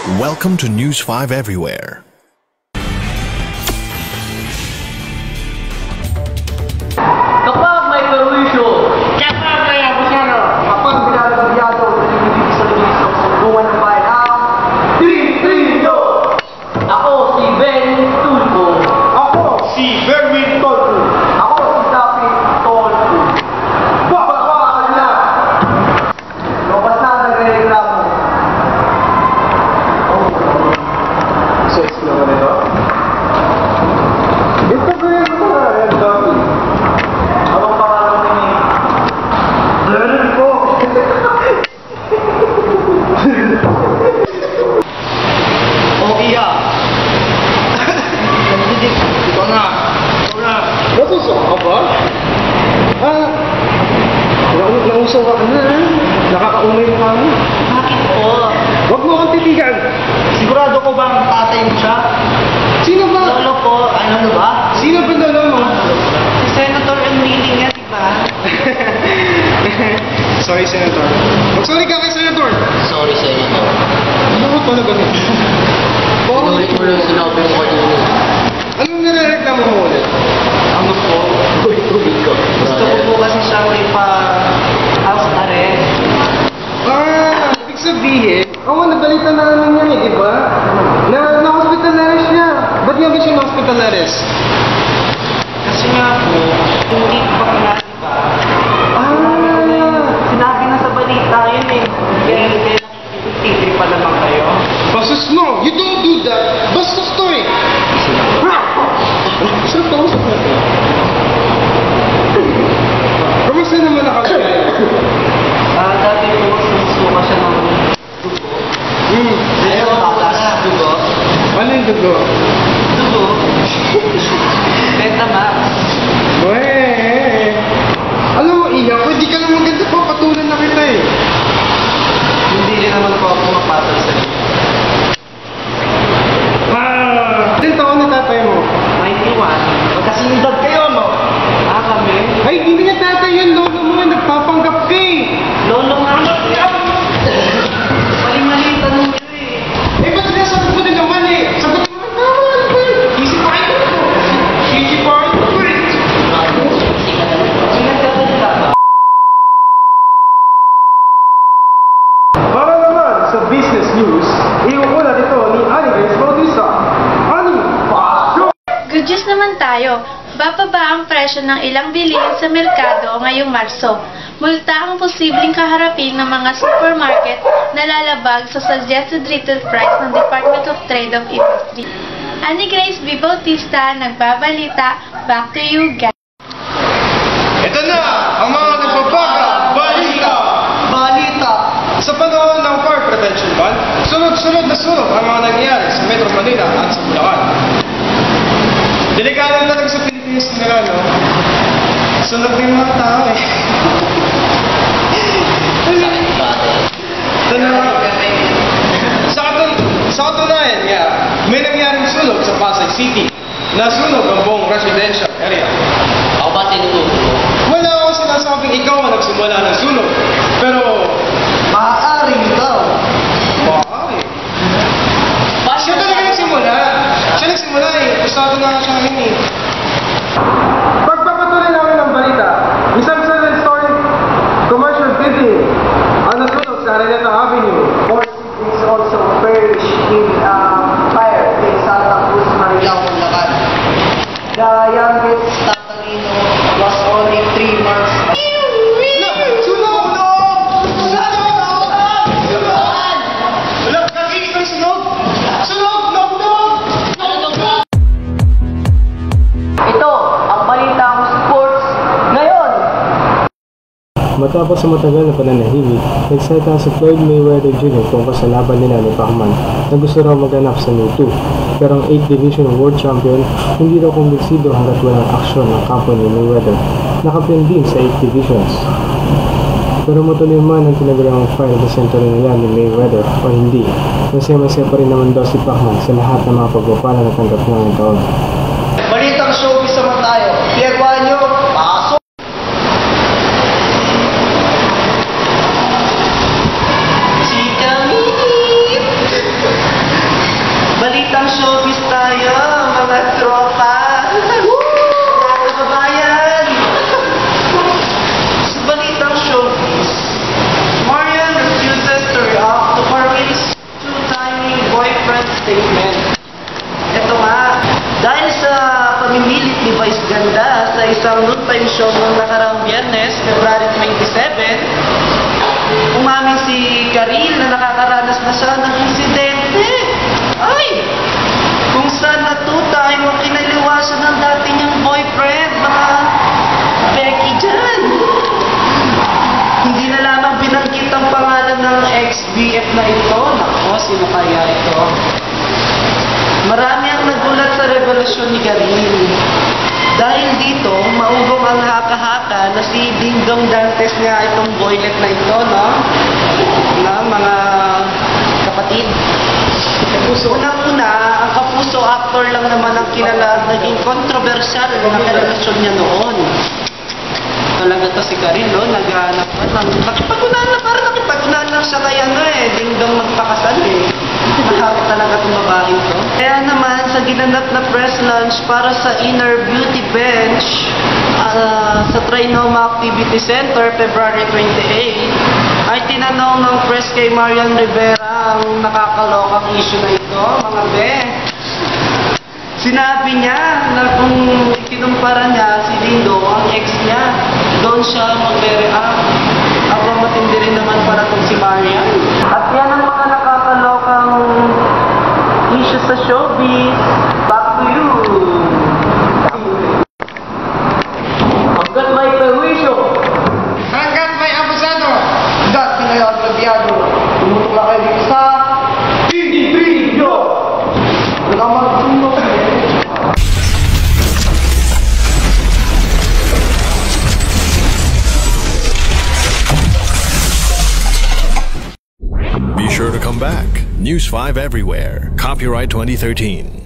Welcome to News 5 Everywhere. Kapag may perwisyo, kapag may abusano, kapag binalabigyado, nalilibig sa libig sa sumbungan ng bayan ang Trinyo! Ako si Ben Tulfo. Ako si Berwin Tolfo. Ako si David Tolfo. Babawakan na! Lumabas na ang nagre-reklamo. Sex naman ito. Ito ba yung mga red doggy? Anong pangalan mo ni? Meron po. Okay ha. Ikaw na. Natusaw ka ba? Nausaw ka na. Nakakaumay mo kami. Bakit po? Huwag mo kang titigan. Sigurado ko bang tatay mo siya? Sino ba? Lolo po, ano ba? Sino ba lolo mo? Si Senator Enrile nga, di ba? Sorry, Senator. Mag-sorry ka kay Senator. Sorry, Senator. Bakit pala ganun? Sinulit mo lang sinabi mo kanina. Anong nare-reklamo mo ulit? Ano po? Tubig ko. Gusto ko po kasi siyang house arrest. Ibig sabihin, nabalita namin yan di ba? Na-hospital arrest niya. Ba't niya ba siya na-hospital arrest? Kasi nga po, hindi pa nga, di ba? Sinabi na sa balita yun eh. Kaya titri pa naman kayo. Bastos mo! You don't do that! Bastos to eh! Saan to? Kamusta naman nakakaya? Dati po, sumusuka siya ng dugo. Ayaw, batas. Dugo. Ano yung dugo? Dugo. Betamax. Weh! Alam mo, Iya, pwede ka lang maganda pa, patulan na kita eh. Hindi rin naman po ako mapatol sa inyo. Ilan taon na tatay mo? 91. Magkasing edad kayo, no? Kami. Ay, hindi nga tatay yun, lolo mo, nagpapanggap ka eh. Lolo nga. Mali-mali yung tanong mo eh. Eh, ba't sinasagot mo din naman eh? Sagot mo naman naman. Easy pa rin ito. Easy pa rin ito eh. Ingat ka talaga ba? Para naman sa business news, iuulat ito ni Aniver's Bautista. Ani, pasok! Good news naman tayo. Bababa ang presyo ng ilang bilihin sa merkado ngayong Marso. Multa ang posibleng kaharapin ng mga supermarket na lalabag sa suggested retail price ng Department of Trade of Industry. Ani Grace B. Bautista, nagbabalita. Back to you guys. Ito na ang mga nagbabaga balita! Balita! Sa panahon ng Fire Prevention Month, sunod-sunod na sunod ang mga nangyayari sa Metro Manila at sa Bulacan. Delikado talaga sa Pilipinas nila, no? Sunod na yung mga tao eh. Sa katunayan, may nangyaring sunog sa Pasay City. Nasunog ang buong residential area. Ako ba tinuturo? Wala akong sinasabing ikaw ang nagsimula ng sunog. Pero, Maaaring daw. maaari. Siya talaga nagsimula. Siya nagsimula eh. Pasado na siya ngayon eh. Pagpapatuloy namin ang balita, isang 7-story commercial building ang nasunog sa Araneta Avenue. Is also perished in fire in Santa Cruz, Marilao, Bulacan. The youngest Tatalino was only 3 months old. Sunog! Wala, nakikinig ng sunog! Sunog! Ito, ang balitang sports ngayon. Matapos sa matagal na pananahimik, nagsalita si Floyd Mayweather Jr. tungkol sa laban nila ni Pacman na gusto raw maganap sa May 2. Pero ang 8th Division World Champion hindi raw kumbinsido hanggat walang aksyon ng kampo ni Mayweather na kampiyon din sa 8 divisions. Pero matuloy man ang tinagawang fight sa senturin nila ni Mayweather o hindi, masaya-masaya pa rin naman daw si Pacman sa lahat ng mga pagpapala na tanggap niya ngayong taon. Balitang showbiz naman tayo. Pinagawa nyo, pasok! Si Camille! revelasyon ng nakaraang Biyernes, February 27, umamin si Karil na nakakaranas na siya ng insidente. Ay! Kung saan natutay mo kinaliwasan ng dati niyang boyfriend, mga Becky dyan. Hindi na lamang binanggit ang pangalan ng ex-BF na ito. Nako, sino kaya ito? Marami ang nagulat sa revelasyon ni Karil. Dahil dito, maugong ang haka-haka na si Dingdong Dantes nga itong boylet na ito, no? Na mga kapatid. Unang-una, ang Kapuso actor lang naman ang kilala at naging kontrobersyal na karelasyon niya noon. Talaga to si Karil, no? Naghahanap pa lang. Nakipag-unahan lang siya kaya Dingdong magpakasal Mahal talaga itong babaeng to. Kaya naman, sa ginanap na press lunch para sa Inner Beauty Bench sa Trinoma Activity Center, February 28, ay tinanong ng press kay Marian Rivera ang nakakalokang issue na ito, mga be. Sinabi niya na kung kinumpara niya si Dingdong, ang ex niya, doon siya magre-react. Aba, matindi rin naman para itong si Marian. At yan ang mga nakakalokang issue sa showbiz. Back to you. Hanggat may perwisyo. Hanggat may abusado. Hanggat pinayag-labyado. Tumutok lang kayo dito sa TV3. Be sure to come back. News 5 everywhere. Copyright 2013.